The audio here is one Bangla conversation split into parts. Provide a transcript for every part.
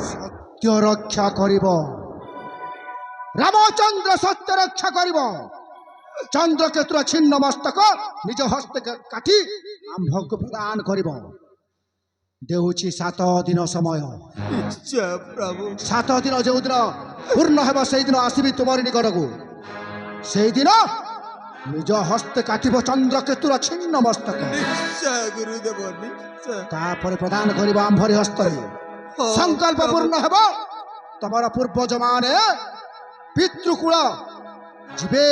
সত্য রক্ষা করিব। রামচন্দ্র সত্য রক্ষা করিব। চন্দ্রকেতুর ছিন্ন মস্তক নিজ হস্তে কাটি আম্ভকে প্রদান করিব। দেউছি 7 দিন সময়। প্রভু 7 দিন যেদিন পূর্ণ ହେବ সেইদিন আসিবি তোমার নিকটକୁ। সেইদিন নিজ হস্তে কাটিব চন্দ্রকেতুর ছিন্ন মস্তক। নিশ্চয় গুরুদেব নিশ্চয়। তারপরে প্রদান করিব আম্ভরি হস্ତରେ। সংকল্প পূর্ণ ହେବ। তোমার পূর্বজ মানে পিতৃকুল ଯିବେ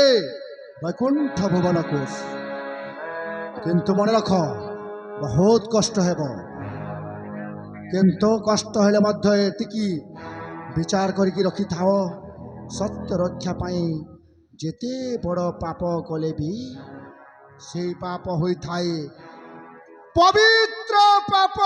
বৈকুণ্ঠ ভুবনକୁ। কিন্তু মনে রাখ ବହୁତ কষ্ট ହେବ। কিন্তু কষ্ট ହେଲେ ମଧ୍ୟ ଏତିକି ବିଚାର କରିକି ରଖିଥାଅ, ସତ୍ୟ ରକ୍ଷା ପାଇଁ ଯେତେ ବଡ଼ ପାପ କଲେ ବି ସେଇ ପାପ ହୋଇଥାଏ ପବିତ୍ର ପାପ।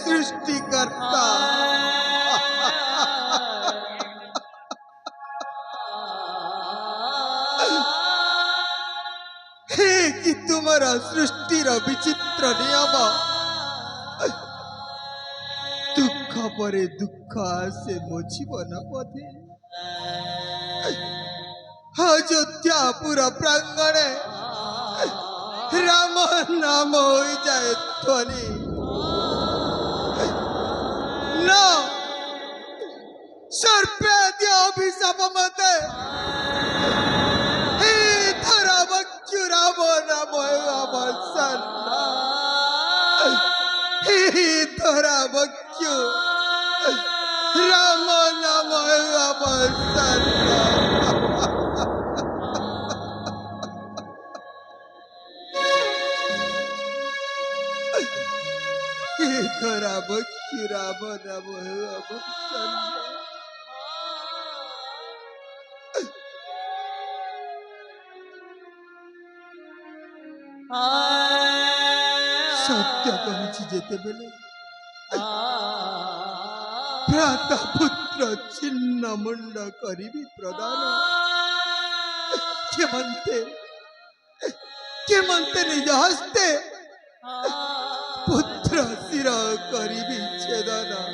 সৃষ্টিকর্তা হে কি তোমার সৃষ্টির বিচিত্র নিয়ম। দুঃখ পরে দুঃখ আসে মুছিব না পথে। অযোধ্যাপুর প্রাঙ্গণে রাম নাম হয়ে যায় ধ্বনি। না সর্পে দিয়ে অভিশাপ মতে হে ধরা বক্ষু রাম নাম অবসান। হে ধরা বক্ষু রাম নাম অবসান। ধরা বক্ষু রাম নাম অবসান। সত্য কহিছি যেতেবেলে ভ্রাতা পুত্র ছিন্ন মুন্ড করিবি প্রদান। কেমন্তে নিজ হস্তে পুত্র শির করিবি ছেদন।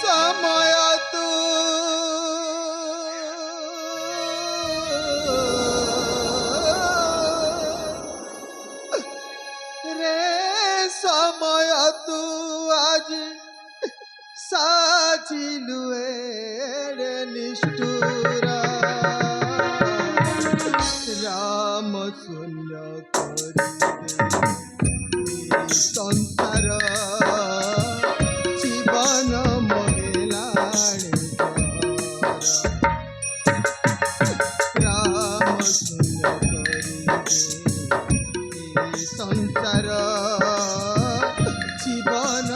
সময় তু সময় তু আজ সাজিলু এড়ে নিষ্ঠুরা। রাম শূন্য করিবে সংসার জীবন মহিলাণী। রাম শূন্য করিবে সংসার জীবন